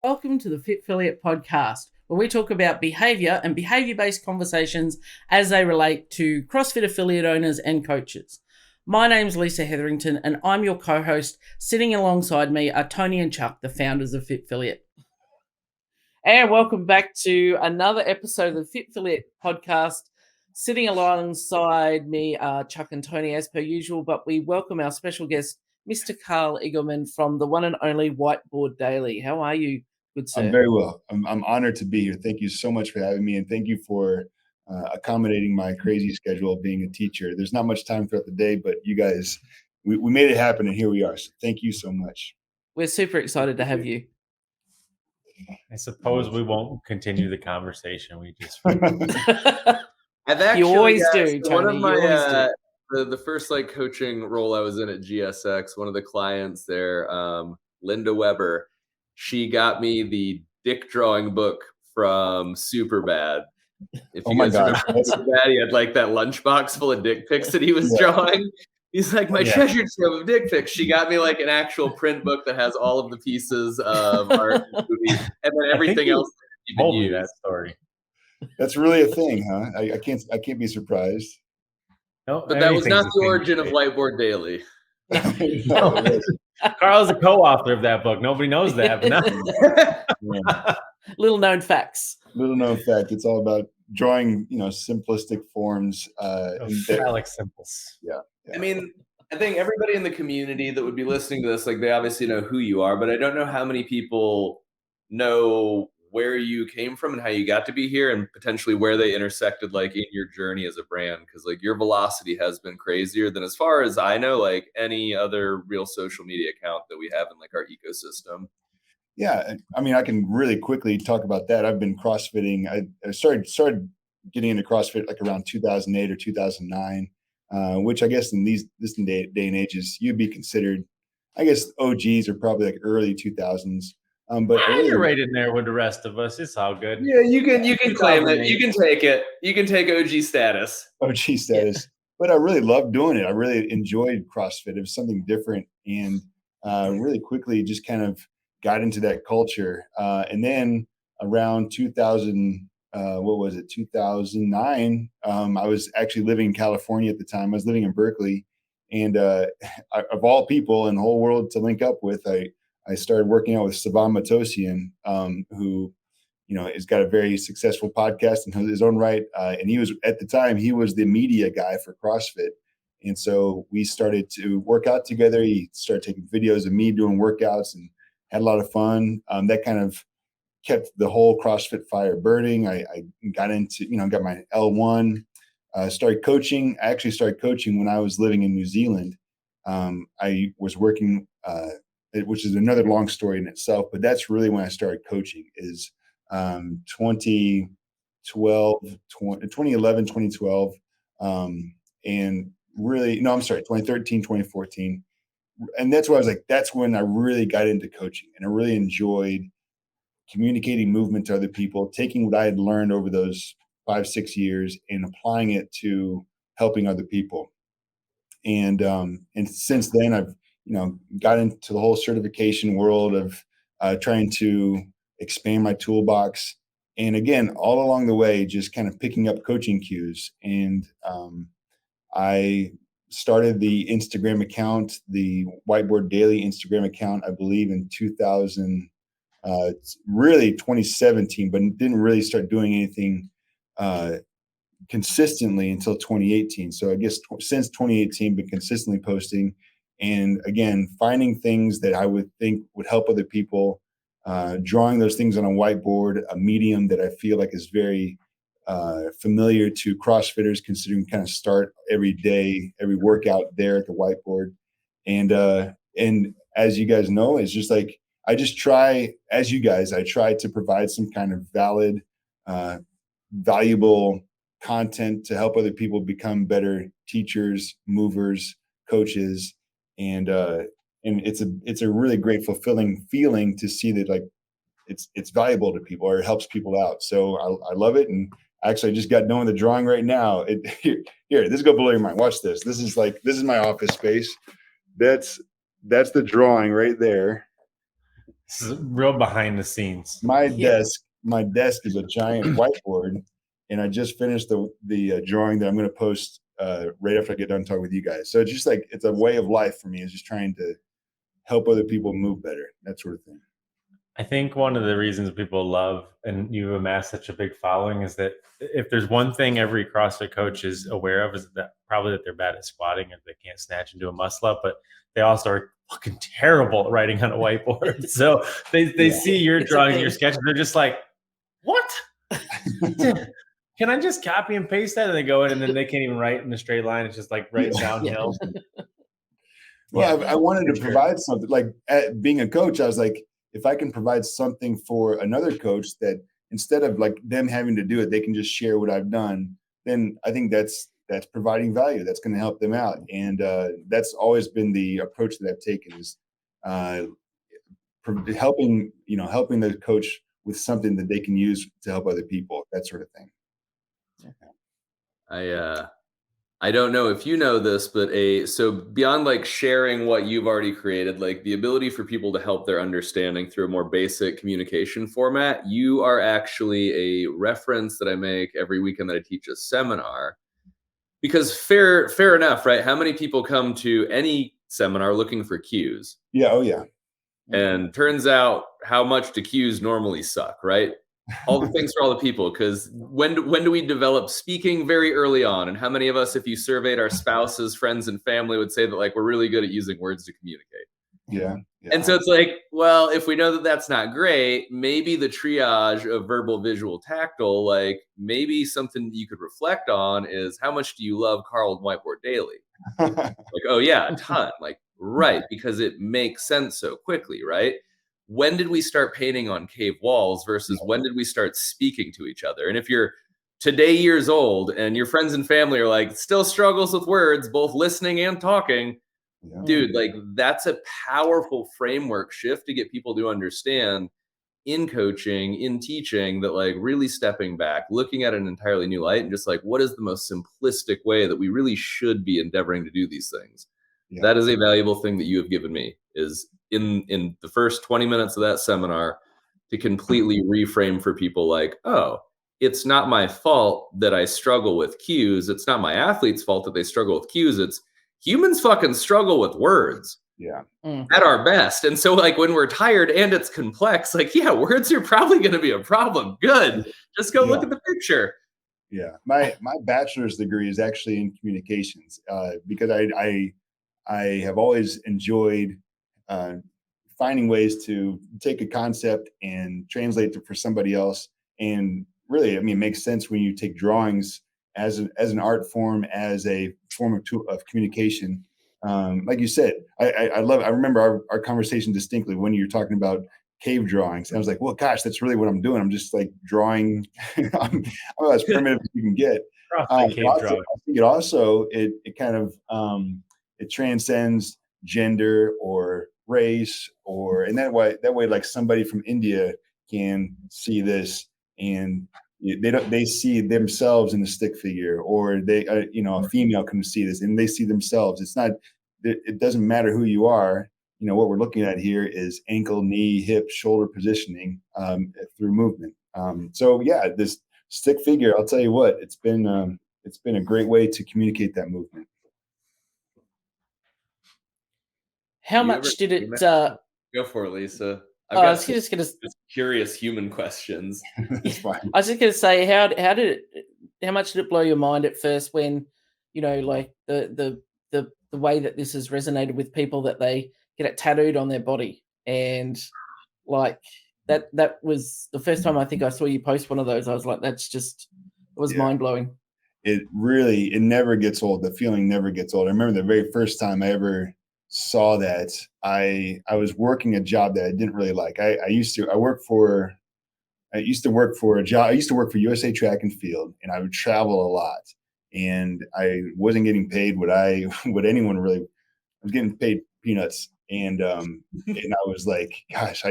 Welcome to the Fit Affiliate podcast, where we talk about behavior and behavior-based conversations as they relate to CrossFit affiliate owners and coaches. My name's Lisa Hetherington, and I'm your co-host. Sitting alongside me are Tony and Chuck, the founders of Fit Affiliate. And welcome back to another episode of the Fit Affiliate podcast. Sitting alongside me are Chuck and Tony as per usual, but we welcome our special guest, Mr. Karl Eagleman from the one and only Whiteboard Daily. How are you, good sir? I'm very well. I'm honored to be here. Thank you so much for having me, and thank you for accommodating my crazy schedule of being a teacher. There's not much time throughout the day, but you guys, we made it happen, and here we are. So thank you so much. We're super excited to have you. I suppose we won't continue the conversation. We just I've actually, you always do, Tony. One of my the first coaching role I was in at GSX, one of the clients there, Linda Weber, she got me the dick drawing book from Superbad. If you guys remember Superbad, he had that lunchbox full of dick pics that he was drawing. He's like, my treasured trove of dick pics. She got me an actual print book that has all of the pieces of art and movies, and then everything else that told me that story. That's really a thing, huh? I can't be surprised. No, but that was not the origin of Whiteboard Daily. No. Carl's a co-author of that book. Nobody knows that. But Little known facts. Little known fact. It's all about drawing, simplistic forms. Phallic symbols. Yeah. I mean, I think everybody in the community that would be listening to this, they obviously know who you are, but I don't know how many people know where you came from and how you got to be here, and potentially where they intersected in your journey as a brand, because your velocity has been crazier than, as far as I know, any other real social media account that we have in our ecosystem. Yeah, I mean, I can really quickly talk about that. I've been CrossFitting. I started getting into CrossFit around 2008 or 2009, which I guess in this day and age you'd be considered, I guess OGs are probably early 2000s. But you're right in there with the rest of us. It's all good. Yeah, you can claim it. You can take it. You can take OG status. OG status. Yeah. But I really loved doing it. I really enjoyed CrossFit. It was something different, and really quickly just kind of got into that culture. And then around 2000, 2009, I was actually living in California at the time. I was living in Berkeley, and of all people in the whole world to link up with, I started working out with Savan Matosian, who, has got a very successful podcast in his own right. And he was, at the time, he was the media guy for CrossFit. And so we started to work out together. He started taking videos of me doing workouts and had a lot of fun. That kind of kept the whole CrossFit fire burning. I got into, got my L1, started coaching. I actually started coaching when I was living in New Zealand. I was working, which is another long story in itself, but that's really when I started coaching, is 2011, 2012. And really, 2013, 2014. And that's why I was that's when I really got into coaching, and I really enjoyed communicating movement to other people, taking what I had learned over those 5-6 years and applying it to helping other people. And since then I've, got into the whole certification world of trying to expand my toolbox. And again, all along the way, just kind of picking up coaching cues. And I started the Instagram account, the Whiteboard Daily Instagram account, I believe in 2017, but didn't really start doing anything consistently until 2018. So I guess since 2018, been consistently posting, and again, finding things that I would think would help other people, drawing those things on a whiteboard, a medium that I feel is very familiar to CrossFitters, considering kind of start every day, every workout there at the whiteboard. And as you guys know, it's just I just try, as you guys, I try to provide some kind of valid, valuable content to help other people become better teachers, movers, coaches. And it's a really great, fulfilling feeling to see that it's valuable to people, or it helps people out. So I love it. And actually I just got done with the drawing right now. Here, this go below your mind. Watch this. This is my office space. That's the drawing right there. This is real behind the scenes. My desk is a giant whiteboard, and I just finished the drawing that I'm going to post right after I get done talking with you guys. So it's just like, it's a way of life for me. It's just trying to help other people move better, that sort of thing. I think one of the reasons people love, and you've amassed such a big following, is that if there's one thing every CrossFit coach is aware of, is that probably that they're bad at squatting and they can't snatch and do a muscle up, but they also are fucking terrible at writing on a whiteboard. So they see your drawings, your sketches, they're just like, what? Can I just copy and paste that? And they go in, and then they can't even write in a straight line. It's just like right downhill. Well, I wanted to provide something, like being a coach, I was like, if I can provide something for another coach that instead of like them having to do it, they can just share what I've done, then I think that's providing value. That's going to help them out. And that's always been the approach that I've taken, is helping the coach with something that they can use to help other people, that sort of thing. I don't know if you know this, but so beyond like sharing what you've already created, like the ability for people to help their understanding through a more basic communication format, you are actually a reference that I make every weekend that I teach a seminar. Because fair enough, right? How many people come to any seminar looking for cues? Yeah. Oh yeah. And turns out how much do cues normally suck, right? All the things for all the people, because when do we develop speaking? Very early on. And how many of us, if you surveyed our spouses, friends, and family, would say that like we're really good at using words to communicate? Yeah. And so it's like, well, if we know that that's not great, maybe the triage of verbal, visual, tactile, like maybe something that you could reflect on is, how much do you love Karl and Whiteboard Daily? Like, oh yeah, a ton. Like, right, because it makes sense so quickly, right? When did we start painting on cave walls versus when did we start speaking to each other? And if you're today years old and your friends and family are like, still struggles with words, both listening and talking, dude, like that's a powerful framework shift to get people to understand in coaching, in teaching, that like really stepping back, looking at an entirely new light, and just like, what is the most simplistic way that we really should be endeavoring to do these things? That is a valuable thing that you have given me, is in the first 20 minutes of that seminar to completely reframe for people like, oh, it's not my fault that I struggle with cues. It's not my athlete's fault that they struggle with cues. It's humans fucking struggle with words. At our best. And so like when we're tired and it's complex, like, yeah, words are probably going to be a problem. Good. Just go look at the picture. Yeah. My bachelor's degree is actually in communications, because I have always enjoyed finding ways to take a concept and translate it for somebody else. And really, I mean, it makes sense when you take drawings as an art form, as a form of communication. Like you said, I remember our conversation distinctly when you're talking about cave drawings. And I was like, well, gosh, that's really what I'm doing. I'm just like drawing. I'm as primitive as you can get. I think it kind of it transcends gender or race, and that way like somebody from India can see this and they see themselves in the stick figure, or they a female can see this and they see themselves. It doesn't matter who you are. What we're looking at here is ankle, knee, hip, shoulder positioning through movement. So yeah, this stick figure, I'll tell you what, it's been a great way to communicate that movement. How much did it go for it, Lisa? I've got just curious human questions. It's fine. I was just gonna say, how much did it blow your mind at first when like the way that this has resonated with people, that they get it tattooed on their body, and like that was the first time I think I saw you post one of those. I was like, it was mind blowing. It never gets old. The feeling never gets old. I remember the very first time I ever saw that, I was working a job that I didn't really like. I used to work for a job. I used to work for USA Track and Field, and I would travel a lot, and I wasn't getting paid what anyone really. I was getting paid peanuts, and and I was like, gosh,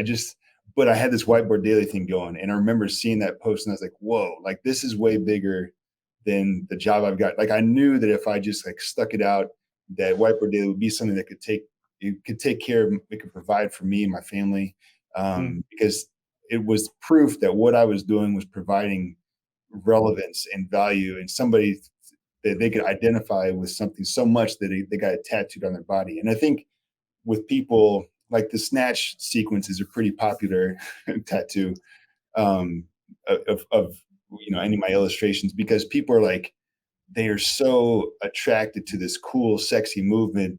but I had this Whiteboard Daily thing going, and I remember seeing that post, and I was like, whoa, like this is way bigger than the job I've got. Like I knew that if I just like stuck it out, that Whiteboard Daily would be something that could take care of, it could provide for me and my family. because it was proof that what I was doing was providing relevance and value, and somebody that they could identify with something so much that they got it tattooed on their body. And I think with people, like the snatch sequence is a pretty popular tattoo of any of my illustrations, because people are like, they are so attracted to this cool, sexy movement,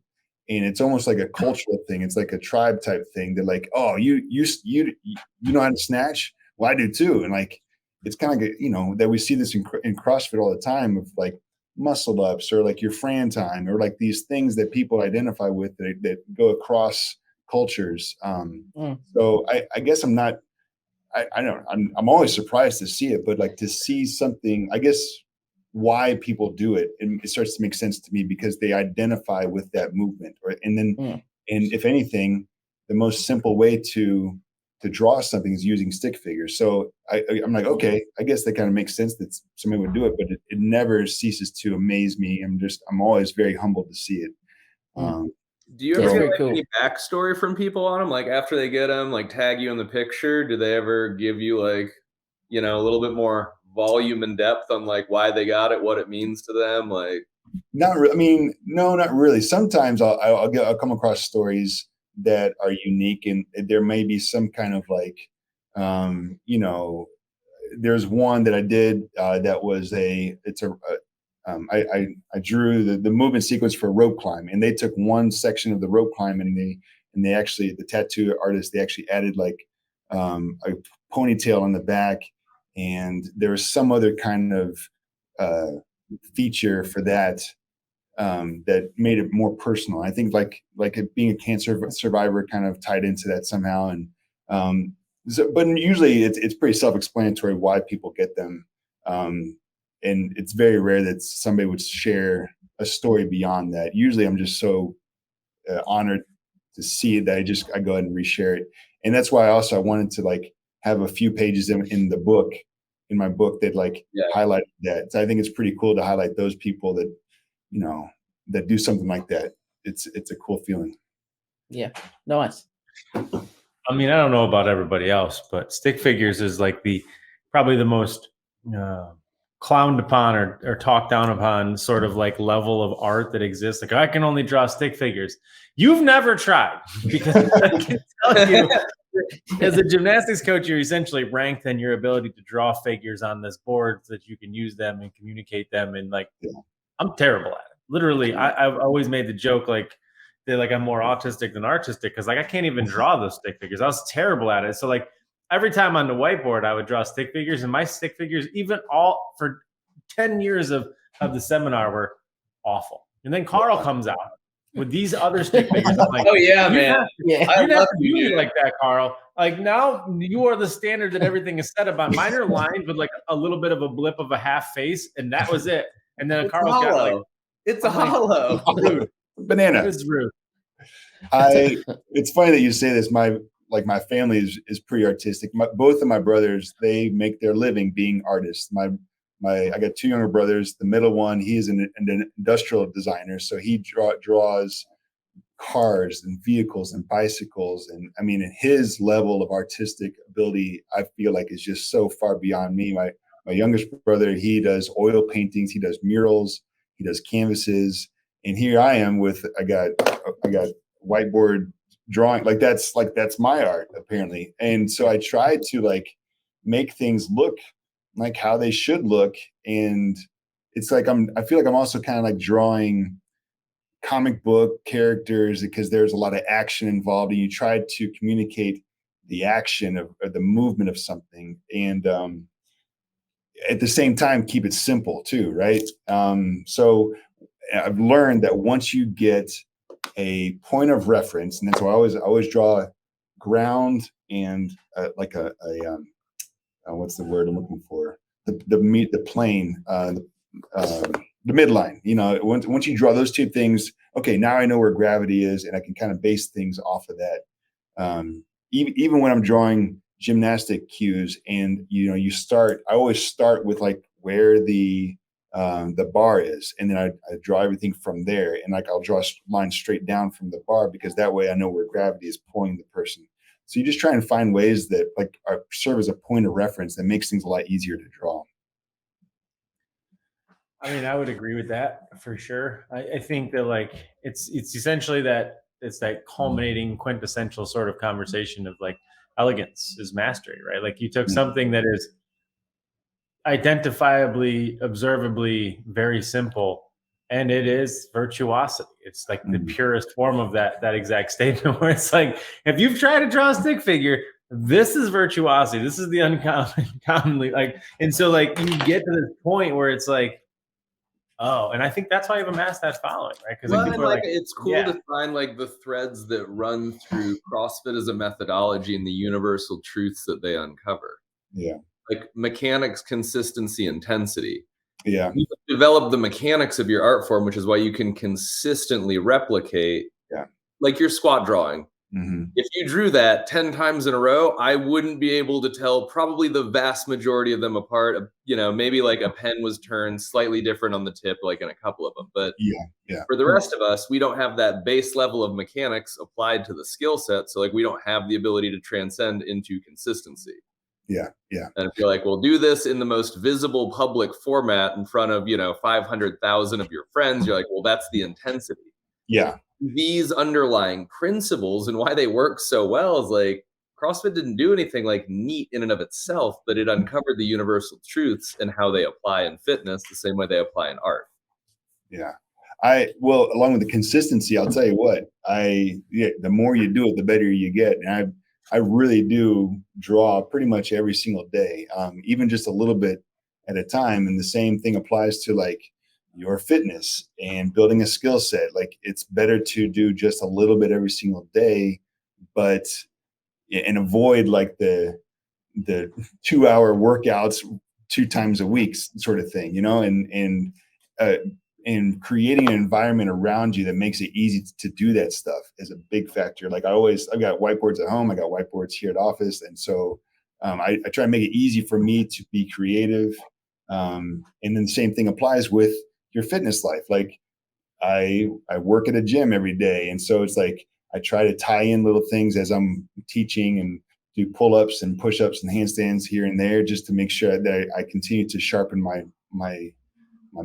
and it's almost like a cultural thing. It's like a tribe type thing. They're like, "Oh, you know how to snatch? Well, I do too." And like, it's kind of like, that we see this in CrossFit all the time, of like muscle ups, or like your Fran time, or like these things that people identify with that go across cultures. So I guess I'm not. I don't. I'm always surprised to see it, but like to see something, I guess, why people do it, and it starts to make sense to me, because they identify with that movement, right? And then, and if anything, the most simple way to draw something is using stick figures. So I'm like, okay, I guess that kind of makes sense that somebody would do it, but it never ceases to amaze me. I'm always very humbled to see it. Do you ever That's get very like cool. any backstory from people on them? Like after they get them, like tag you in the picture, do they ever give you like, a little bit more volume and depth on like why they got it, what it means to them? Like, I mean, no, not really. Sometimes I'll come across stories that are unique, and there may be some kind of like, there's one that I did that was I drew the movement sequence for a rope climb, and they took one section of the rope climb, and they actually, the tattoo artist, they actually added like a ponytail on the back, and there was some other kind of feature for that that made it more personal. I think like it being a cancer survivor kind of tied into that somehow, and but usually it's pretty self-explanatory why people get them. And it's very rare that somebody would share a story beyond that. Usually I'm just so honored to see it that I go ahead and reshare it. And that's why I wanted to like have a few pages in my book that like highlight that. So I think it's pretty cool to highlight those people that, that do something like that. It's a cool feeling. Yeah. Nice. I mean, I don't know about everybody else, but stick figures is like probably the most clowned upon or talked down upon sort of like level of art that exists. Like, I can only draw stick figures. You've never tried, because I can tell you, as a gymnastics coach, you're essentially ranked in your ability to draw figures on this board so that you can use them and communicate them. And like, I'm terrible at it. Literally, I've always made the joke like, they're like, I'm more autistic than artistic, because like I can't even draw those stick figures. I was terrible at it. So like every time on the whiteboard, I would draw stick figures, and my stick figures, even all for 10 years of the seminar, were awful. And then Karl comes out with these other stick figures. I'm like, oh yeah, man. You have to do like that, Karl. Like now you are the standard that everything is set about. Mine are lined with like a little bit of a blip of a half face, and that was it. And then Karl's got like, it's a hollow. Rude. Banana. It's rude. It's funny that you say this. My family is pretty artistic. Both of my brothers, they make their living being artists. I got two younger brothers. The middle one, he is an industrial designer, so he draws cars and vehicles and bicycles. And I mean, his level of artistic ability, I feel like, is just so far beyond me. My youngest brother, he does oil paintings, he does murals, he does canvases, and here I am with I got whiteboard drawing. Like that's my art apparently. And so I try to like make things look like how they should look, and it's like I feel like I'm also kind of like drawing comic book characters, because there's a lot of action involved, and you try to communicate the action of or the movement of something, and at the same time keep it simple too, right? So I've learned that once you get a point of reference, and that's why I always draw ground and like a what's the word I'm looking for? The plane, the midline. Once you draw those two things, okay, now I know where gravity is, and I can kind of base things off of that. Even when I'm drawing gymnastic cues, and I always start with like where the bar is, and then I draw everything from there, and like I'll draw a line straight down from the bar, because that way I know where gravity is pulling the person. So you just try and find ways that like serve as a point of reference that makes things a lot easier to draw. I mean, I would agree with that for sure. I think that like it's essentially that it's that culminating quintessential sort of conversation of like elegance is mastery, right? Like you took something that is identifiably, observably very simple, and it is virtuosity. It's like the purest form of that exact statement where it's like, if you've tried to draw a stick figure, this is virtuosity. This is the uncommonly like, and so like you get to this point where it's like, oh, and I think that's why you've amassed that following, right? Because like, people are like, it's cool to find like the threads that run through CrossFit as a methodology and the universal truths that they uncover. Yeah. Like mechanics, consistency, intensity. Yeah. You develop the mechanics of your art form, which is why you can consistently replicate, like your squat drawing. If you drew that 10 times in a row, I wouldn't be able to tell probably the vast majority of them apart. You know, maybe like a pen was turned slightly different on the tip, like in a couple of them. But for the rest of us, we don't have that base level of mechanics applied to the skill set. So like we don't have the ability to transcend into consistency. Yeah. And if you're like, well, do this in the most visible public format in front of, 500,000 of your friends, you're like, well, that's the intensity. Yeah. These underlying principles and why they work so well is like CrossFit didn't do anything like neat in and of itself, but it uncovered the universal truths and how they apply in fitness the same way they apply in art. Yeah. Well, along with the consistency, I'll tell you what, the more you do it, the better you get. And I really do draw pretty much every single day, even just a little bit at a time. And the same thing applies to like your fitness and building a skill set. Like it's better to do just a little bit every single day, and avoid like the 2-hour workouts 2 times a week sort of thing, and creating an environment around you that makes it easy to do that stuff is a big factor. Like I've got whiteboards at home. I got whiteboards here at office. And so I try to make it easy for me to be creative. And then the same thing applies with your fitness life. Like I work at a gym every day. And so it's like, I try to tie in little things as I'm teaching and do pull-ups and push-ups and handstands here and there, just to make sure that I continue to sharpen my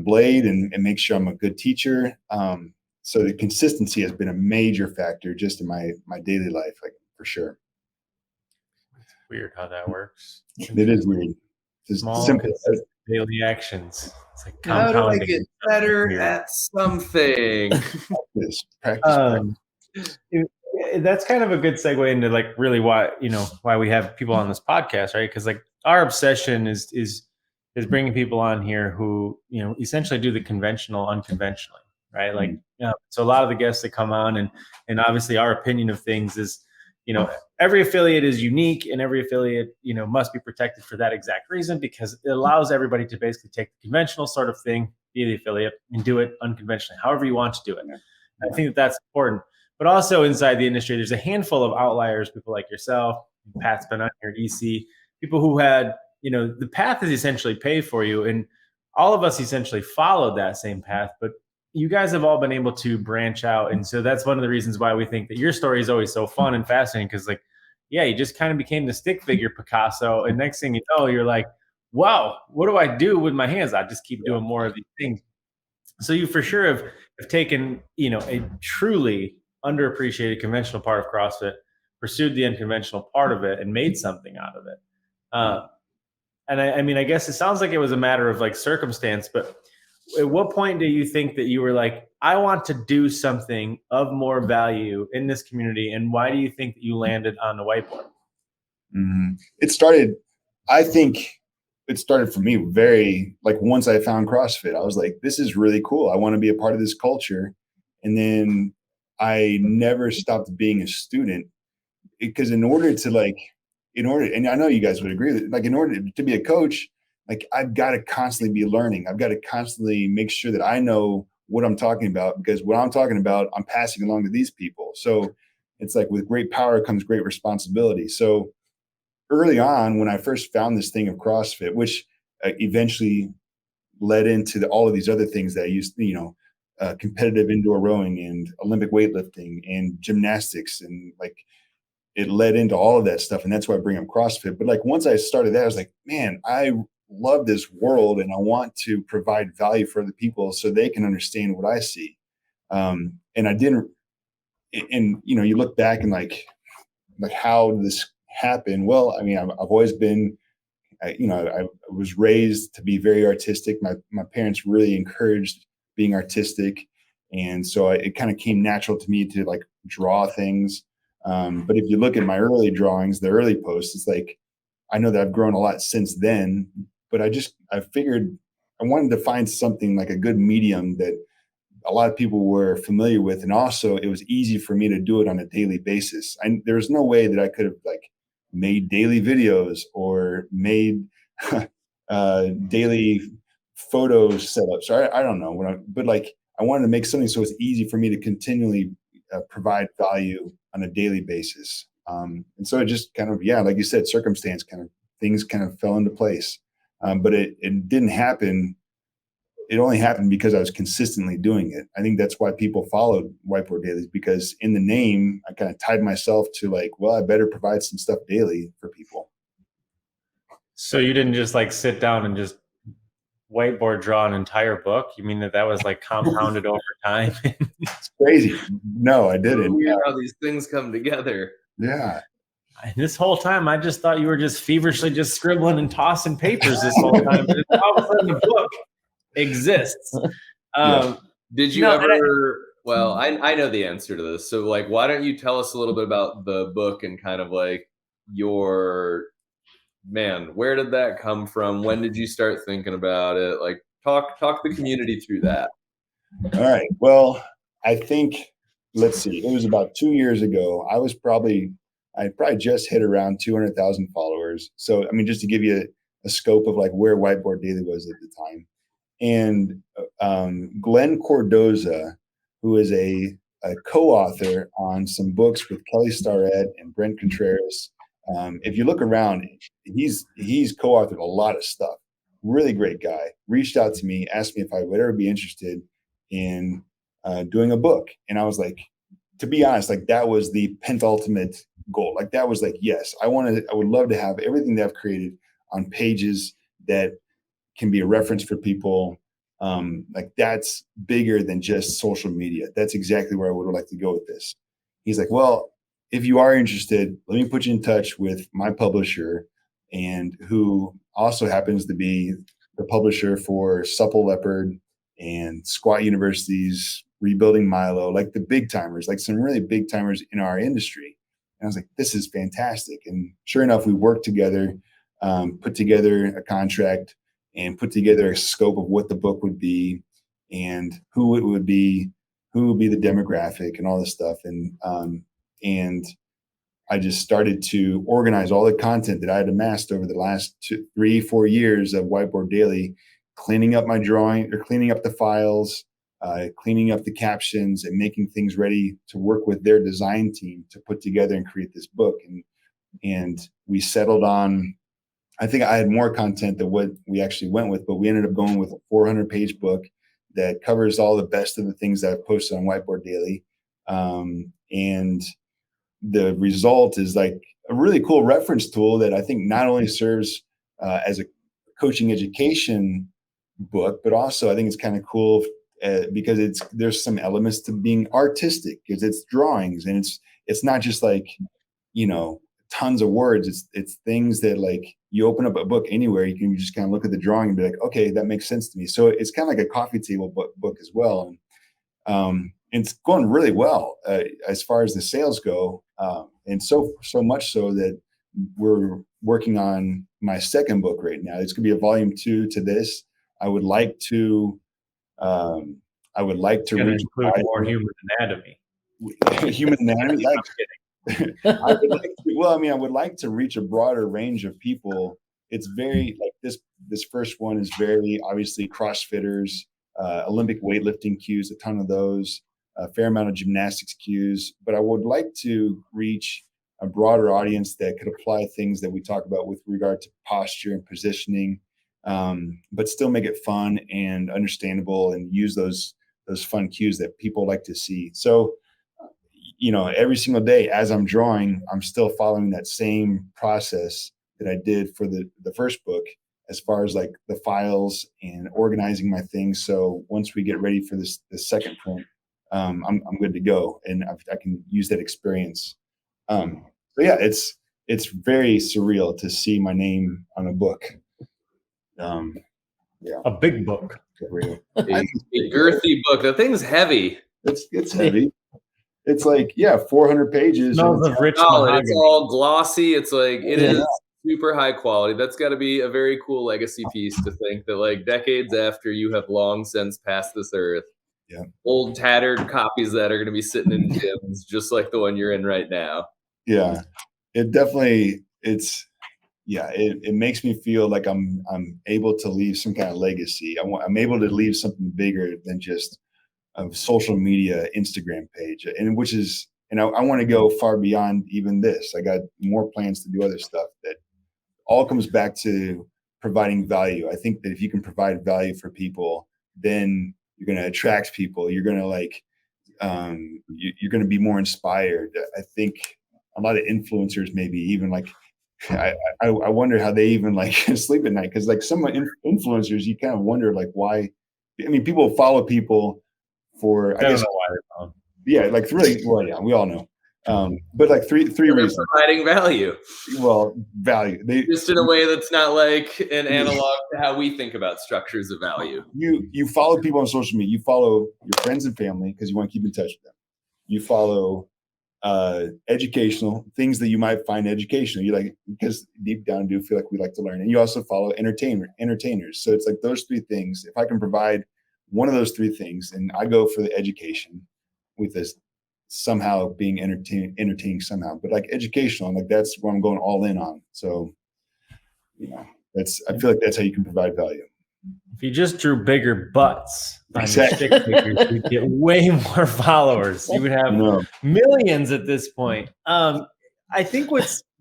blade and make sure I'm a good teacher. So the consistency has been a major factor just in my daily life, like for sure. It's weird how that works. It is weird. Just small simple daily actions. It's like how do I compounding. get better at something? Practice. That's kind of a good segue into like really why we have people on this podcast, right? Because like our obsession is bringing people on here who essentially do the conventional unconventionally, right? Like so a lot of the guests that come on and obviously our opinion of things is every affiliate is unique and every affiliate must be protected for that exact reason, because it allows everybody to basically take the conventional sort of thing, be the affiliate, and do it unconventionally, however you want to do it. I think that's important. But also inside the industry, there's a handful of outliers, people like yourself, Pat's been on here, EC, people who had, the path is essentially paid for you. And all of us essentially followed that same path, but you guys have all been able to branch out. And so that's one of the reasons why we think that your story is always so fun and fascinating. Because like, you just kind of became the stick figure Picasso. And next thing you know, you're like, wow, what do I do with my hands? I just keep doing more of these things. So you for sure have taken, a truly underappreciated conventional part of CrossFit, pursued the unconventional part of it, and made something out of it. And I mean, I guess it sounds like it was a matter of like circumstance, but at what point do you think that you were like, I want to do something of more value in this community? And why do you think that you landed on the whiteboard? I think it started for me very, like once I found CrossFit, I was like, this is really cool. I want to be a part of this culture. And then I never stopped being a student, because and I know you guys would agree that like in order to be a coach, like I've got to constantly be learning. I've got to constantly make sure that I know what I'm talking about, because what I'm talking about, I'm passing along to these people. So it's like with great power comes great responsibility. So early on, when I first found this thing of CrossFit, which eventually led into all of these other things that I used, competitive indoor rowing and Olympic weightlifting and gymnastics, and like it led into all of that stuff. And that's why I bring up CrossFit. But like, once I started that, I was like, man, I love this world and I want to provide value for other people so they can understand what I see. And I didn't, and you look back and like how did this happen? Well, I mean, I've always been, I was raised to be very artistic. My parents really encouraged being artistic. And so it kind of came natural to me to like draw things. But if you look at my early drawings, the early posts, it's like, I know that I've grown a lot since then, but I figured I wanted to find something like a good medium that a lot of people were familiar with. And also it was easy for me to do it on a daily basis. There's no way that I could have like made daily videos or made daily photo setups. I don't know, but like I wanted to make something so it's easy for me to continually provide value on a daily basis. And so it just kind of, like you said, things kind of fell into place. But it didn't happen. It only happened because I was consistently doing it. I think that's why people followed Whiteboard Dailies, because in the name, I kind of tied myself to like, well, I better provide some stuff daily for people. So you didn't just like sit down and just whiteboard draw an entire book? You mean that was like compounded over time? It's crazy. No, I didn't. Weird how these things come together. Yeah. And this whole time, I just thought you were just feverishly just scribbling and tossing papers this whole time. But all of a sudden, the book exists. Did you ever? Well, I know the answer to this. So, like, why don't you tell us a little bit about the book and kind of like where did that come from? When did you start thinking about it? Like, talk the community through that. All right. Well, I think, let's see, it was about 2 years ago. I probably just hit around 200,000 followers. So, I mean, just to give you a scope of like where Whiteboard Daily was at the time. And Glenn Cordoza, who is a co-author on some books with Kelly Starrett and Brent Contreras. If you look around, he's co-authored a lot of stuff. Really great guy. Reached out to me, asked me if I would ever be interested in doing a book. And I was like, to be honest, like that was the penultimate goal. Like that was like, yes, I would love to have everything that I've created on pages that can be a reference for people. Like that's bigger than just social media. That's exactly where I would like to go with this. He's like, well, if you are interested, let me put you in touch with my publisher, and who also happens to be the publisher for Supple Leopard and Squat University's Rebuilding Milo, like the big timers, like some really big timers in our industry. And I was like, this is fantastic. And sure enough, we worked together, put together a contract and put together a scope of what the book would be and who it would be, who would be the demographic and all this stuff. And I just started to organize all the content that I had amassed over the last 3-4 years of Whiteboard Daily, cleaning up my drawing or cleaning up the files, cleaning up the captions and making things ready to work with their design team to put together and create this book. And we settled on, I think I had more content than what we actually went with, but we ended up going with a 400-page book that covers all the best of the things that I've posted on Whiteboard Daily. And the result is like a really cool reference tool that I think not only serves as a coaching education book, but also I think it's kind of cool because there's some elements to being artistic because it's drawings and it's not just like, tons of words. It's things that like you open up a book anywhere, you can just kind of look at the drawing and be like, okay, that makes sense to me. So it's kind of like a coffee table book as well. And it's going really well as far as the sales go. And so much so that we're working on my second book right now. It's going to be a volume 2 to this. I would like to reach include more human anatomy. Human anatomy. I'm kidding. I would like to reach a broader range of people. It's very like this first one is very obviously CrossFitters, Olympic weightlifting cues, a ton of those, a fair amount of gymnastics cues, but I would like to reach a broader audience that could apply things that we talk about with regard to posture and positioning, but still make it fun and understandable and use those fun cues that people like to see. So every single day as I'm drawing, I'm still following that same process that I did for the first book, as far as like the files and organizing my things. So once we get ready for the second print, I'm good to go, and I can use that experience. So yeah, it's very surreal to see my name on a book. Yeah, A big book. A girthy book. The thing's heavy. It's heavy. It's like 400 pages. Smells of rich solid. mahogany. It's all glossy. It's like it Yeah. is super high quality. That's got to be a very cool legacy piece to think that like decades after you have long since passed this earth, old tattered copies that are going to be sitting in gyms just like the one you're in right now. Yeah, it definitely it makes me feel like I'm able to leave some kind of legacy. I'm able to leave something bigger than just a social media Instagram page, and which is, I want to go far beyond even this. I got more plans to do other stuff that all comes back to providing value. I think that if you can provide value for people, then you're going to attract people. You're going to you're going to be more inspired. I think a lot of influencers, maybe even like, I wonder how they even like sleep at night. Cause like some influencers, you kind of wonder like why, people follow people for, I guess, know why they're following. Yeah, like really, well, yeah, we all know. But like three reasons. Providing value. Well, value. Just in a way that's not like an analog to how we think about structures of value. You follow people on social media. You follow your friends and family because you want to keep in touch with them. You follow educational things that you might find educational. You like, because deep down do feel like we like to learn. And you also follow entertainers. So it's like those three things. If I can provide one of those three things, and I go for the education with this somehow being entertaining somehow, but like educational, like that's what I'm going all in on. So, I feel like that's how you can provide value. If you just drew bigger butts on Exactly. your stick figures, you'd get way more followers. You would have millions at this point. I think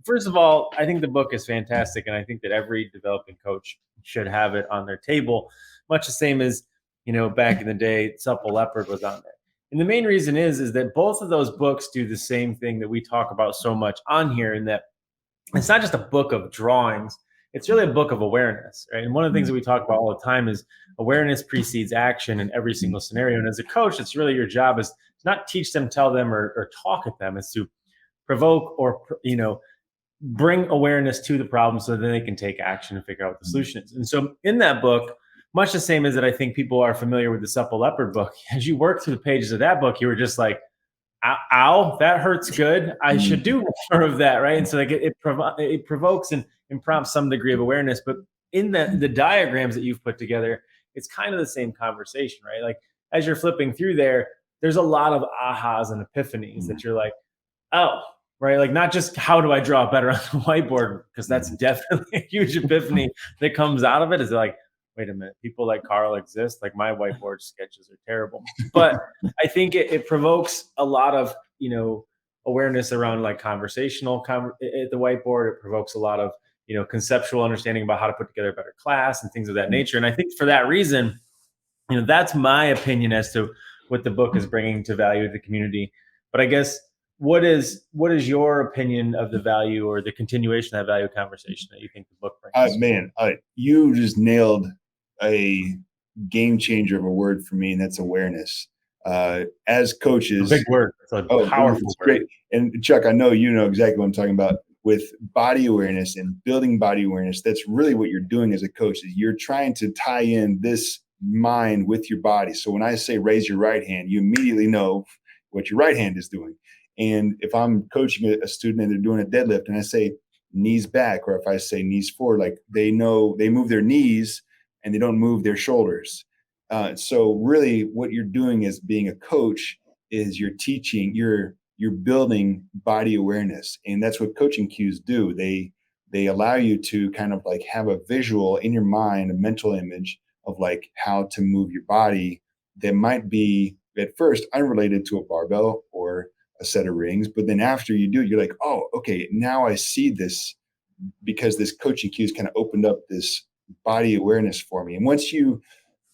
first of all, I think the book is fantastic, and I think that every developing coach should have it on their table, much the same as, back in the day, Supple Leopard was on there. And the main reason is that both of those books do the same thing that we talk about so much on here, in that it's not just a book of drawings, it's really a book of awareness, right? And one of the things that we talk about all the time is awareness precedes action in every single scenario. And as a coach, it's really your job is to not teach them, tell them, or talk at them. It's to provoke or, bring awareness to the problem so that they can take action and figure out what the solution is. And so in that book, much the same as that I think people are familiar with the Supple Leopard book, as you work through the pages of that book, you were just like, ow, that hurts good. I should do more of that, right? And so like it provokes and prompts some degree of awareness. But in the diagrams that you've put together, it's kind of the same conversation, right? Like as you're flipping through there, there's a lot of ahas and epiphanies that you're like, oh, right? Like not just how do I draw better on the whiteboard, because that's definitely a huge epiphany that comes out of it. Is like, wait a minute, people like Karl exist. Like my whiteboard sketches are terrible. But I think it provokes a lot of, awareness around like conversational at the whiteboard. It provokes a lot of, conceptual understanding about how to put together a better class and things of that nature. And I think for that reason, that's my opinion as to what the book is bringing to value to the community. But I guess what is your opinion of the value or the continuation of that value conversation that you think the book brings? Man, you just nailed a game changer of a word for me, and that's awareness. As coaches, a big word. It's a powerful word. Great. And Chuck, I know you know exactly what I'm talking about with body awareness and building body awareness. That's really what you're doing as a coach. Is you're trying to tie in this mind with your body. So when I say raise your right hand, you immediately know what your right hand is doing. And if I'm coaching a student and they're doing a deadlift and I say knees back, or if I say knees forward, like they know they move their knees and they don't move their shoulders. So really what you're doing as being a coach is you're teaching, you're building body awareness. And that's what coaching cues do. They allow you to kind of like have a visual in your mind, a mental image of like how to move your body that might be at first unrelated to a barbell or a set of rings. But then after you do it, you're like, oh, okay, now I see this, because this coaching cues kind of opened up this body awareness for me. And once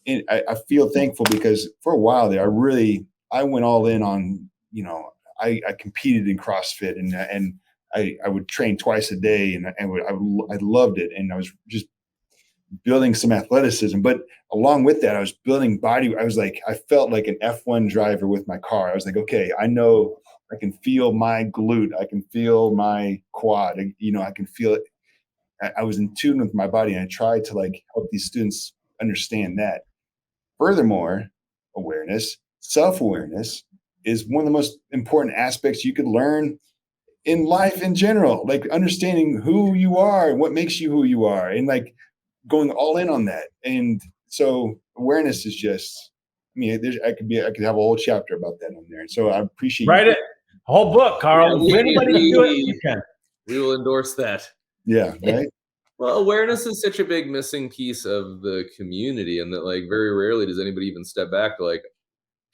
I feel thankful, because for a while there, I went all in on, I competed in CrossFit and I would train twice a day and I loved it. And I was just building some athleticism, but along with that, I was building body. I felt like an F1 driver with my car. I was like, okay, I know I can feel my glute. I can feel my quad. I can feel it. I was in tune with my body, and I tried to like help these students understand that. Furthermore, awareness, self-awareness is one of the most important aspects you could learn in life in general, like understanding who you are and what makes you who you are, and like going all in on that. And so awareness is just, I could have a whole chapter about that on there. And so I appreciate Write it. Whole book, Carl. Yeah, If anybody can do it, you can. We will endorse that. Yeah, right. Well, awareness is such a big missing piece of the community, and that like very rarely does anybody even step back to like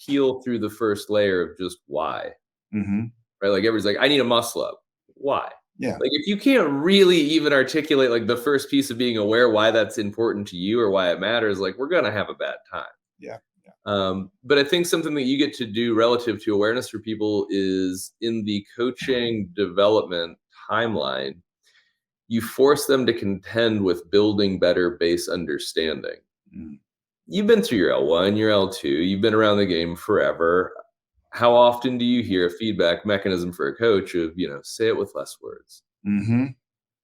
peel through the first layer of just why. Mm-hmm. Right? Like everybody's like, I need a muscle up. Why? Yeah. Like if you can't really even articulate like the first piece of being aware why that's important to you or why it matters, like we're gonna have a bad time. Yeah. But I think something that you get to do relative to awareness for people is in the coaching development timeline, you force them to contend with building better base understanding. Mm. You've been through your L1, your L2, you've been around the game forever. How often do you hear a feedback mechanism for a coach of, say it with less words? Mm-hmm.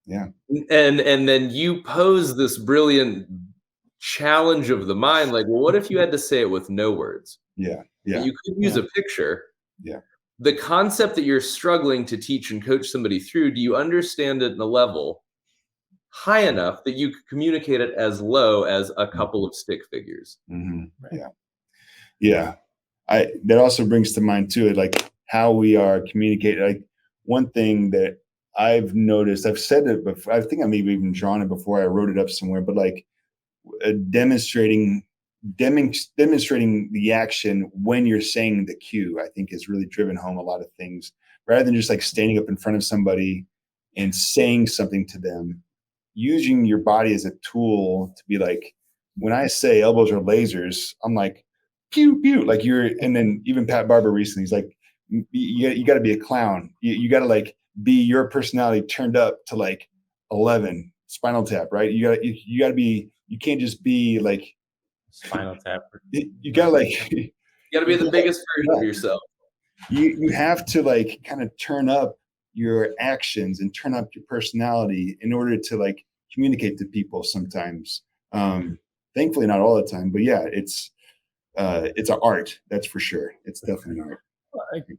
Yeah. And then you pose this brilliant challenge of the mind, like, well, what if you had to say it with no words? Yeah. Yeah. You could use a picture. Yeah. The concept that you're struggling to teach and coach somebody through, do you understand it in a level high enough that you could communicate it as low as a couple of stick figures? Mm-hmm. Yeah. Yeah. That also brings to mind too, like how we are communicating. Like one thing that I've noticed, I've said it before, I think I maybe even drawn it before, I wrote it up somewhere, but like demonstrating the action when you're saying the cue, I think has really driven home a lot of things, rather than just like standing up in front of somebody and saying something to them, using your body as a tool to be like, when I say elbows are lasers, I'm like, pew, pew, like and then even Pat Barber recently, he's like, you got to be a clown. You got to like be your personality turned up to like 11, Spinal Tap, right? You got to be, you can't just be like Spinal Tap. You got to like, you got to be the biggest version of yourself. You have to like kind of turn up your actions and turn up your personality in order to like communicate to people sometimes. Thankfully not all the time, but yeah, it's an art, that's for sure. It's definitely an art.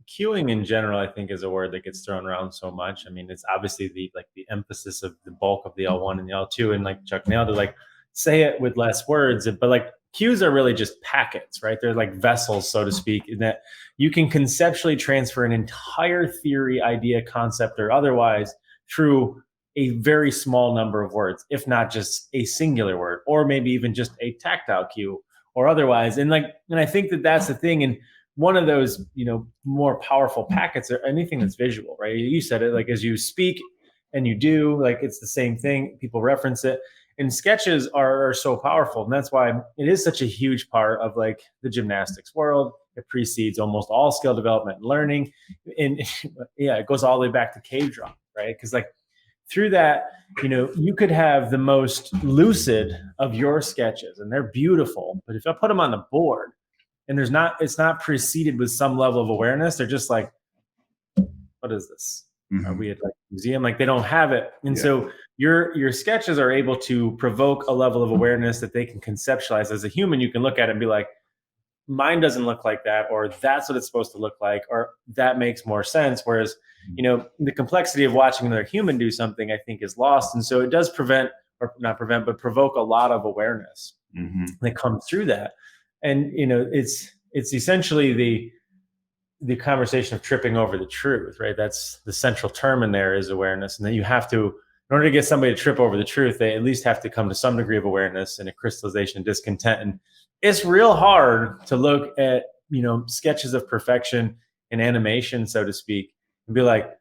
Cueing in general, I think, is a word that gets thrown around so much. I mean, it's obviously the emphasis of the bulk of the L1 and the L2, and like Chuck nailed it, like say it with less words. But like cues are really just packets, right? They're like vessels, so to speak, in that you can conceptually transfer an entire theory, idea, concept, or otherwise through a very small number of words, if not just a singular word, or maybe even just a tactile cue or otherwise. And I think that that's the thing. And one of those, more powerful packets or anything that's visual, right? You said it, like as you speak and you do, like it's the same thing. People reference it, and sketches are so powerful. And that's why it is such a huge part of like the gymnastics world. It precedes almost all skill development and learning. And yeah, it goes all the way back to cave drawing, right? Because like through that, you could have the most lucid of your sketches and they're beautiful, but if I put them on the board and it's not preceded with some level of awareness, they're just like, what is this? Mm-hmm. Are we at like a museum? Like they don't have it. And so your sketches are able to provoke a level of awareness that they can conceptualize. As a human, you can look at it and be like, mine doesn't look like that, or that's what it's supposed to look like, or that makes more sense. Whereas, the complexity of watching another human do something, I think, is lost. And so it does provoke a lot of awareness that comes through that. And, it's essentially the conversation of tripping over the truth, right? That's the central term in there is awareness. And then you have to, in order to get somebody to trip over the truth, they at least have to come to some degree of awareness and a crystallization of discontent. And it's real hard to look at, sketches of perfection in animation, so to speak, and be like,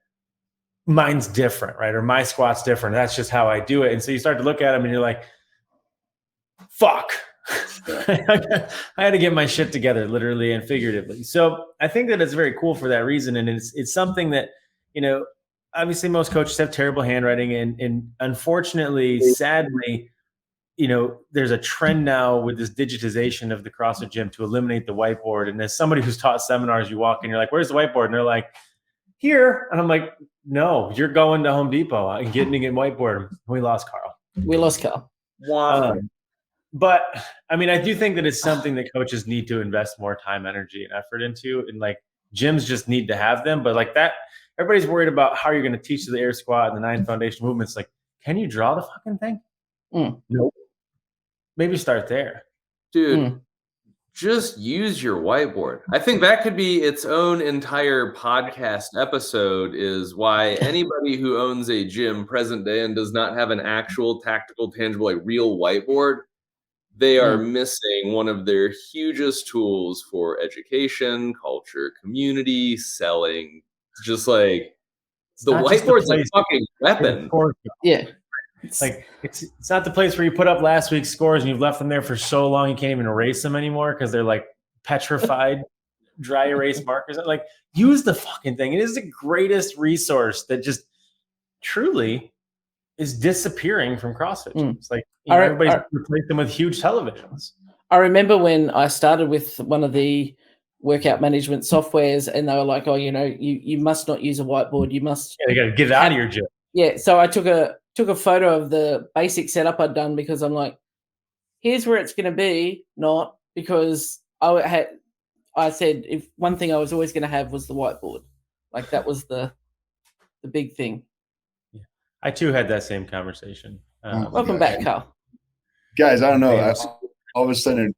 mine's different, right? Or my squat's different. That's just how I do it. And so you start to look at them and you're like, fuck, I had to get my shit together, literally and figuratively. So I think that it's very cool for that reason. And it's something that, obviously most coaches have terrible handwriting, and unfortunately, sadly, there's a trend now with this digitization of the CrossFit gym to eliminate the whiteboard. And as somebody who's taught seminars, you walk in, you're like, where's the whiteboard? And they're like, here. And I'm like, no, you're going to Home Depot and getting a whiteboard. We lost Carl. Wow. But I mean, I do think that it's something that coaches need to invest more time, energy, and effort into. And like gyms just need to have them. But like that, everybody's worried about how you're going to teach the air squat and the 9 foundation movements. Like, can you draw the fucking thing? Nope. Maybe start there. Dude, just use your whiteboard. I think that could be its own entire podcast episode, is why anybody who owns a gym present day and does not have an actual tactical, tangible, like real whiteboard, they are missing one of their hugest tools for education, culture, community, selling. Just like the whiteboard's a fucking weapon. Yeah. Like it's not the place where you put up last week's scores and you've left them there for so long you can't even erase them anymore because they're like petrified dry erase markers. Like, use the fucking thing. It is the greatest resource that just truly is disappearing from CrossFit gyms. Like, everybody's replaced them with huge televisions. I remember when I started with one of the workout management softwares, and they were like, "Oh, you must not use a whiteboard. You must." Yeah, you got to get it out of your gym. Yeah, so I took a photo of the basic setup I'd done, because I'm like, here's where it's going to be, not because I said if one thing I was always going to have was the whiteboard. Like, that was the big thing. Yeah. I too had that same conversation. Welcome back, Carl. Guys, I don't know. All of a sudden,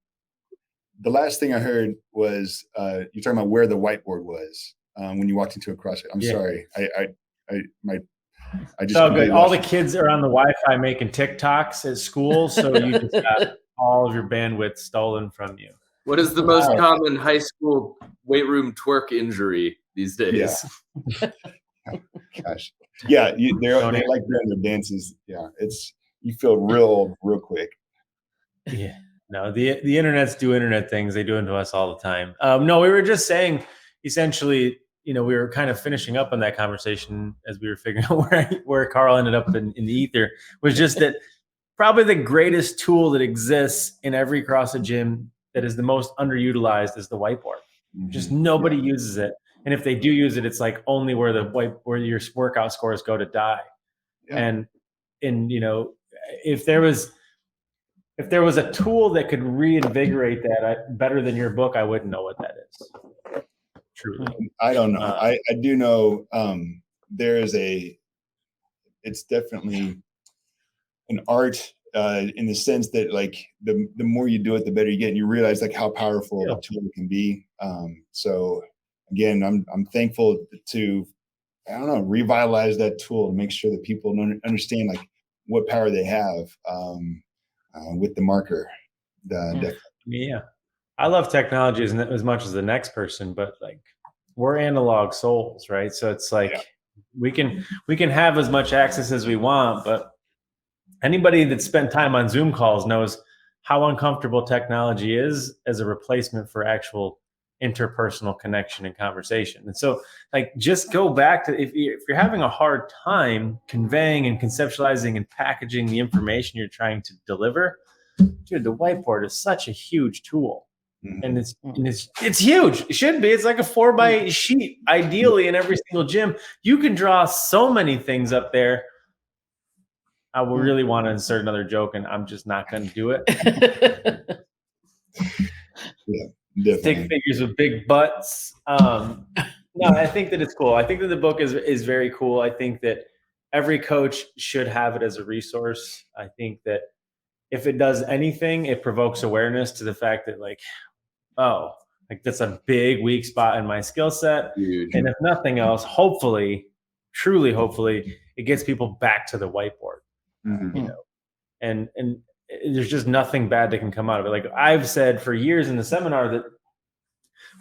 the last thing I heard was you're talking about where the whiteboard was when you walked into a CrossFit. I'm sorry. I just so good. All the kids are on the Wi-Fi making TikToks at school, so you just got all of your bandwidth stolen from you. What is the most common high school weight room twerk injury these days? Yeah. Gosh. Yeah, they like doing the dances. Yeah, you feel real quick. Yeah. No, the internets do internet things. They do them to us all the time. No, we were just saying, essentially, we were kind of finishing up on that conversation as we were figuring out where Carl ended up in the ether, was just that probably the greatest tool that exists in every CrossFit gym that is the most underutilized is the whiteboard. Just nobody uses it. And if they do use it, it's like only where your workout scores go to die. Yeah. And if there was a tool that could reinvigorate that better than your book, I wouldn't know what that is. Truly. I don't know. I do know it's definitely an art in the sense that, like, the more you do it, the better you get, and you realize like how powerful a tool it can be. So again, I'm thankful to, revitalize that tool to make sure that people understand like what power they have with the marker. Yeah. I love technology as much as the next person, but like, we're analog souls, right? So it's like we can have as much access as we want, but anybody that spent time on Zoom calls knows how uncomfortable technology is as a replacement for actual interpersonal connection and conversation. And so, like, just go back to if you're having a hard time conveying and conceptualizing and packaging the information you're trying to deliver, dude, the whiteboard is such a huge tool. And it's huge. It should be. It's like a 4x sheet, ideally, in every single gym. You can draw so many things up there. I would really want to insert another joke, and I'm just not going to do it. Stick figures with big butts. No, I think that it's cool. I think that the book is very cool. I think that every coach should have it as a resource. I think that if it does anything, it provokes awareness to the fact that, like, oh, like, that's a big weak spot in my skill set. Huge. And if nothing else, hopefully, truly, hopefully, it gets people back to the whiteboard. And there's just nothing bad that can come out of it. Like I've said for years in the seminar that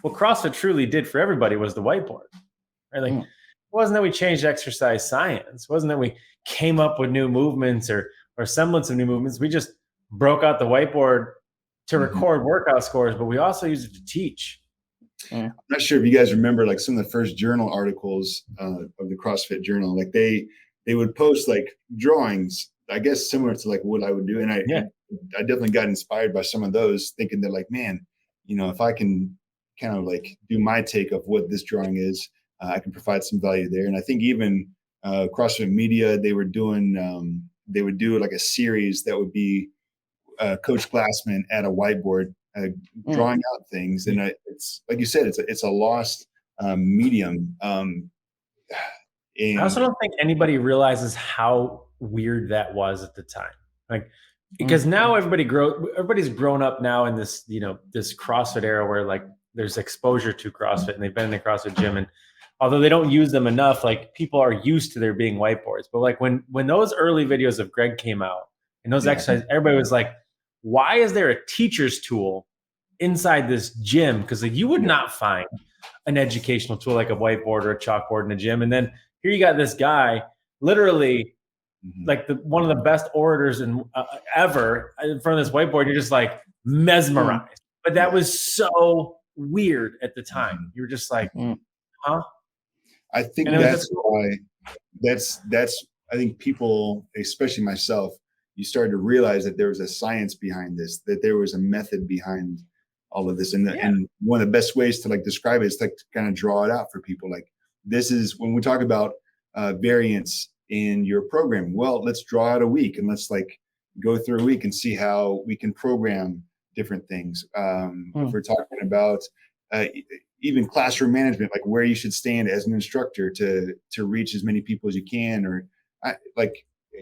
what CrossFit truly did for everybody was the whiteboard. Right? Like, it wasn't that we changed exercise science. It wasn't that we came up with new movements or semblance of new movements. We just broke out the whiteboard to record workout scores, but we also use it to teach. I'm not sure if you guys remember like some of the first journal articles of the CrossFit Journal. Like they would post like drawings, I guess similar to like what I would do. And I definitely got inspired by some of those, thinking that like, man, if I can kind of like do my take of what this drawing is, I can provide some value there. And I think even CrossFit Media, they would do like a series that would be Coach Glassman at a whiteboard drawing out things. And it's like you said, it's a lost medium. And I also don't think anybody realizes how weird that was at the time. Like, because now everybody's grown up now in this, this CrossFit era where like there's exposure to CrossFit and they've been in the CrossFit gym. And although they don't use them enough, like people are used to there being whiteboards. But like when those early videos of Greg came out and those exercises, everybody was like, why is there a teacher's tool inside this gym? Because like, you would not find an educational tool like a whiteboard or a chalkboard in a gym. And then here you got this guy, literally like one of the best orators ever in front of this whiteboard. You're just like mesmerized. But that was so weird at the time. You were just like, huh? I think that's why I think people, especially myself, you started to realize that there was a science behind this, that there was a method behind all of this. And one of the best ways to like describe it is like to kind of draw it out for people. Like this is when we talk about variance in your program. Well, let's draw out a week and let's like go through a week and see how we can program different things. If we're talking about even classroom management, like where you should stand as an instructor to reach as many people as you can,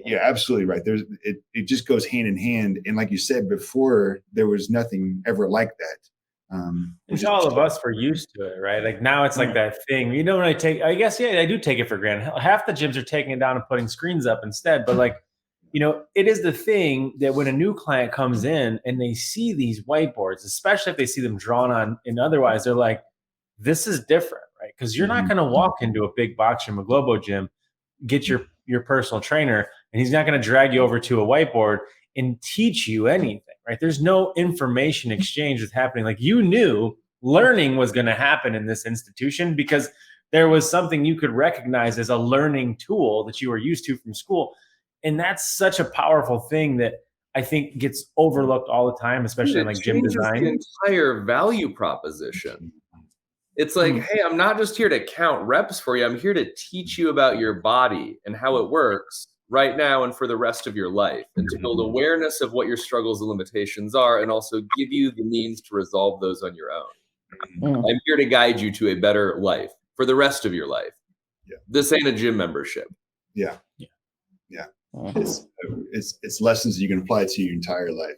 yeah, absolutely right. It just goes hand in hand. And like you said before, there was nothing ever like that. Which all of us were used to it, right? Like now it's like that thing, when I I do take it for granted. Half the gyms are taking it down and putting screens up instead. But like, it is the thing that when a new client comes in and they see these whiteboards, especially if they see them drawn on and otherwise, they're like, this is different, right? Because you're not going to walk into a big box gym, a Globo gym, get your personal trainer, and he's not going to drag you over to a whiteboard and teach you anything, right? There's no information exchange that's happening. Like you knew learning was going to happen in this institution because there was something you could recognize as a learning tool that you were used to from school. And that's such a powerful thing that I think gets overlooked all the time, especially in like gym design. The entire value proposition. It's like, hey, I'm not just here to count reps for you. I'm here to teach you about your body and how it works right now and for the rest of your life, and to build awareness of what your struggles and limitations are, and also give you the means to resolve those on your own. I'm here to guide you to a better life for the rest of your life. This ain't a gym membership. It's lessons you can apply to your entire life.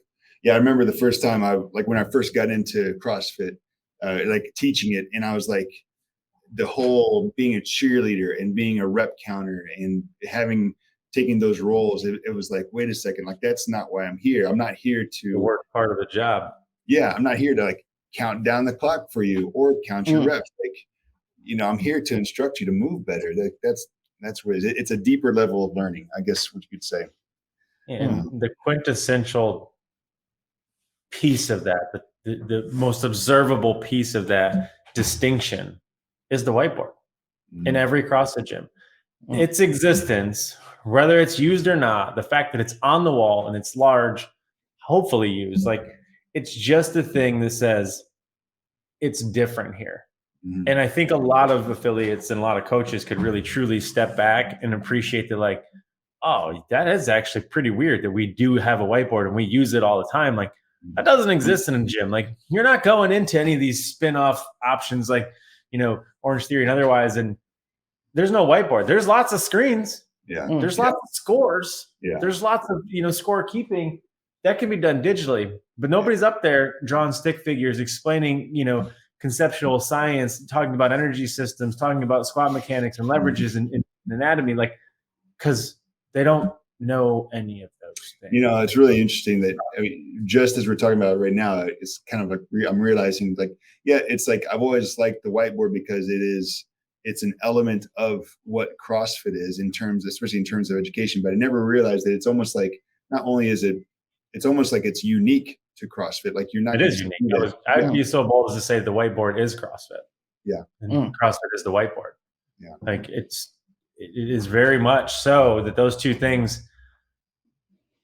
I remember the first time when I first got into CrossFit, like teaching it, and I was like, the whole being a cheerleader and being a rep counter and taking those roles, it was like, wait a second, like that's not why I'm here. I'm not here to the work part of the job. I'm not here to like count down the clock for you or count your reps. Like, I'm here to instruct you to move better. That's where it's a deeper level of learning, I guess what you could say. And the quintessential piece of that, the most observable piece of that distinction is the whiteboard in every CrossFit gym. Its existence, whether it's used or not, the fact that it's on the wall and it's large, hopefully used, like it's just a thing that says it's different here. And I think a lot of affiliates and a lot of coaches could really truly step back and appreciate that, like, oh, that is actually pretty weird that we do have a whiteboard and we use it all the time. Like that doesn't exist in a gym. Like you're not going into any of these spin-off options like, Orange Theory and otherwise. And there's no whiteboard. There's lots of screens. There's lots of scores. There's lots of, score keeping that can be done digitally, but nobody's up there drawing stick figures, explaining, conceptual science, talking about energy systems, talking about squat mechanics and leverages and anatomy, like, because they don't know any of those things. It's really interesting that, just as we're talking about it right now, it's kind of like, I'm realizing like, it's like, I've always liked the whiteboard because it's an element of what CrossFit is especially in terms of education, but I never realized that it's almost like, not only is it's almost like it's unique CrossFit. Like you're not. It is unique. I'd be so bold as to say the whiteboard is CrossFit. Yeah. And CrossFit is the whiteboard. Yeah. Like it is very much so that those two things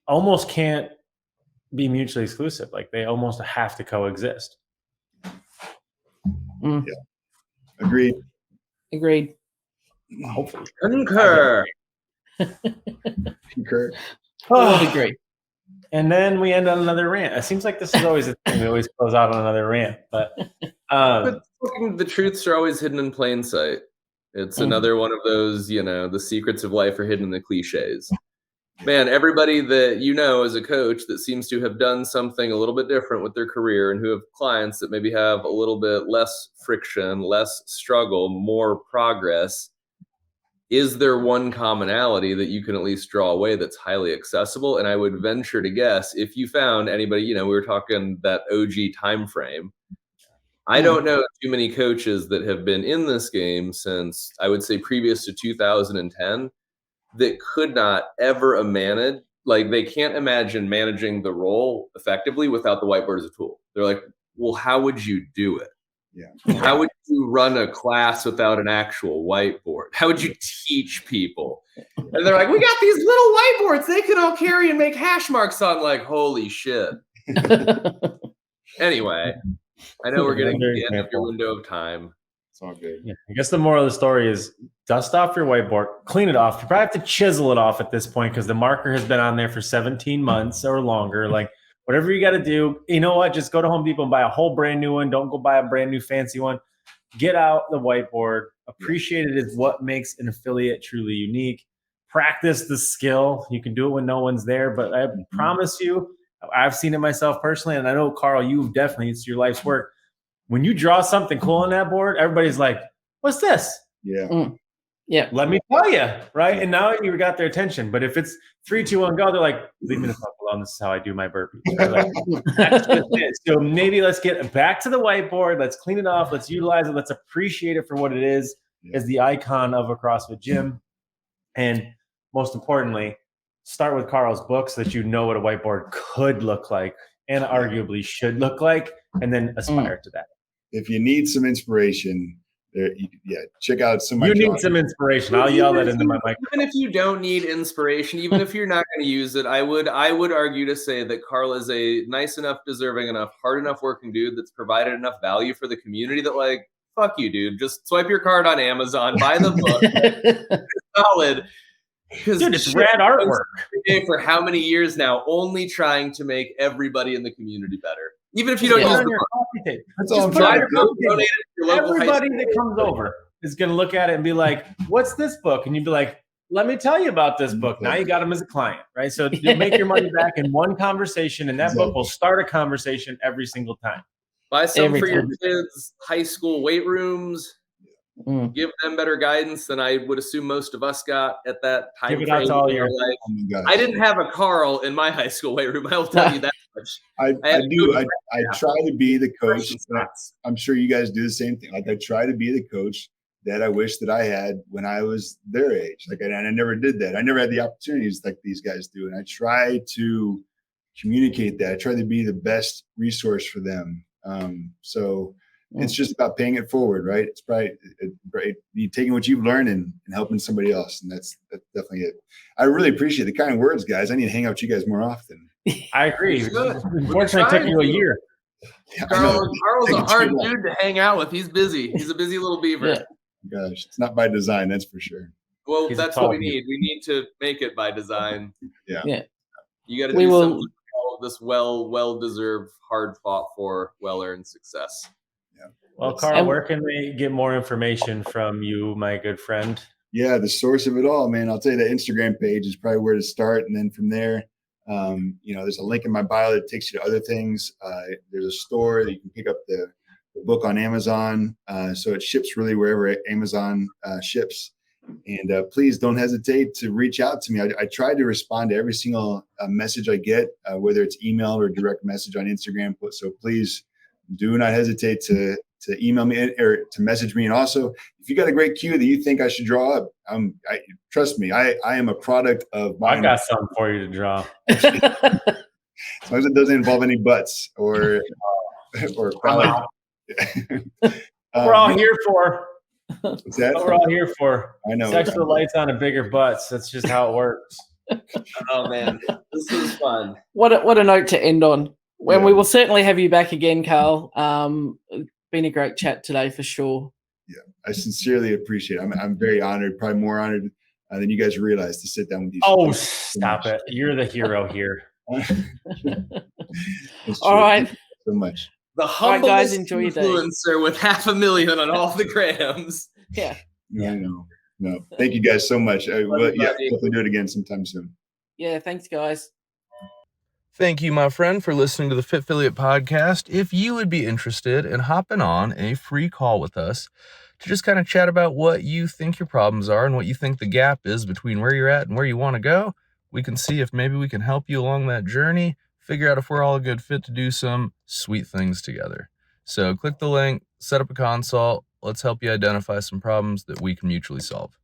almost can't be mutually exclusive. Like they almost have to coexist. Yeah. Agreed. Hopefully. Concur. Concur. I would agree. And then we end on another rant. It seems like this is always a thing. We always close out on another rant. But the truths are always hidden in plain sight. It's another one of those, the secrets of life are hidden in the cliches. Man, everybody that you know as a coach that seems to have done something a little bit different with their career and who have clients that maybe have a little bit less friction, less struggle, more progress, is there one commonality that you can at least draw away that's highly accessible? And I would venture to guess if you found anybody, we were talking that OG time frame. I don't know too many coaches that have been in this game since I would say previous to 2010 that could not ever manage, like they can't imagine managing the role effectively without the whiteboard as a tool. They're like, well, how would you do it? Yeah. How would you run a class without an actual whiteboard? How would you teach people? And they're like, we got these little whiteboards they can all carry and make hash marks on. Like, holy shit. Anyway, I know we're getting to the end of your window of time. It's all good. Yeah. I guess the moral of the story is dust off your whiteboard, clean it off. You probably have to chisel it off at this point because the marker has been on there for 17 months or longer. Like whatever you got to do, you know what? Just go to Home Depot and buy a whole brand new one. Don't go buy a brand new fancy one. Get out the whiteboard. Appreciate it is what makes an affiliate truly unique. Practice the skill. You can do it when no one's there, but I promise you, I've seen it myself personally, and I know, Carl, you've definitely, it's your life's work. When you draw something cool on that board, everybody's like, what's this? Yeah. Yeah. Let me tell you, right? And now you got their attention. But if it's 3, 2, 1, go, they're like, leave me the fuck alone. This is how I do my burpees. Right? Like, that's just it. So maybe let's get back to the whiteboard. Let's clean it off. Let's utilize it. Let's appreciate it for what it is as the icon of a CrossFit gym. And most importantly, start with Carl's book so that you know what a whiteboard could look like and arguably should look like, and then aspire to that. If you need some inspiration, check out some. You need some inspiration. I'll yell that into my mic. Even if you don't need inspiration, even if you're not going to use it, I would argue to say that Carl is a nice enough, deserving enough, hard enough working dude that's provided enough value for the community that, like, fuck you, dude. Just swipe your card on Amazon, buy the book. It's solid. Dude, it's rad artwork. For how many years now, only trying to make everybody in the community better. Even if you don't use the book. That's all I'm Just buy trying your to book, do. donate it to your local high Everybody school. that comes over is going to look at it and be like, what's this book? And you'd be like, let me tell you about this book. Now you got them as a client, right? So you make your money back in one conversation, and that book will start a conversation every single time. Buy some Every for your time. kids' high school weight rooms. Give them better guidance than I would assume most of us got at that time. Give it out to all your life. Oh my gosh. I didn't have a Carl in my high school weight room. I will tell you that much. I try to be the coach. Spots. I'm sure you guys do the same thing. Like I try to be the coach that I wish that I had when I was their age. Like, and I never did that. I never had the opportunities like these guys do. And I try to communicate that. I try to be the best resource for them. So it's just about paying it forward, right? It's probably you taking what you've learned and helping somebody else. And that's definitely it. I really appreciate the kind words, guys. I need to hang out with you guys more often. I agree. Good. Unfortunately, it took you a year. Yeah, Carl's a hard dude to hang out with. He's busy. He's a busy little beaver. Yeah. Gosh, it's not by design, that's for sure. Well, He's a that's tall what we dude. need. We need to make it by design. Yeah. You got to We do will- something for all of this well-deserved, hard-fought for, well-earned success. Well, Carl, where can we get more information from you, my good friend? Yeah, the source of it all, man. I'll tell you, the Instagram page is probably where to start. And then from there, there's a link in my bio that takes you to other things. There's a store that you can pick up the book on Amazon. So it ships really wherever Amazon ships. And please don't hesitate to reach out to me. I try to respond to every single message I get, whether it's email or direct message on Instagram. So please do not hesitate to email me or to message me. And also, if you got a great cue that you think I should draw up, trust me, I am a product of my. I've got something for you to draw. As long as it doesn't involve any butts or I'm out. We're all here for. What's that? What we're all here for. I know. Sexual lights on and bigger butts. That's just how it works. Oh man, this was fun. What a note to end on. When Yeah. we will certainly have you back again, Karl. Been a great chat today for sure. Yeah, I sincerely appreciate it. I'm very honored, probably more honored than you guys realize to sit down with you. Oh, stop it. You're the hero here. All right. So much. The humblest guys, enjoy your day. influencer with 500,000 on all the grams. Yeah. No. Thank you guys so much. We'll do it again sometime soon. Yeah. Thanks, guys. Thank you, my friend, for listening to the Fit Affiliate Podcast. If you would be interested in hopping on a free call with us to just kind of chat about what you think your problems are and what you think the gap is between where you're at and where you want to go, we can see if maybe we can help you along that journey, figure out if we're all a good fit to do some sweet things together. So click the link, set up a consult. Let's help you identify some problems that we can mutually solve.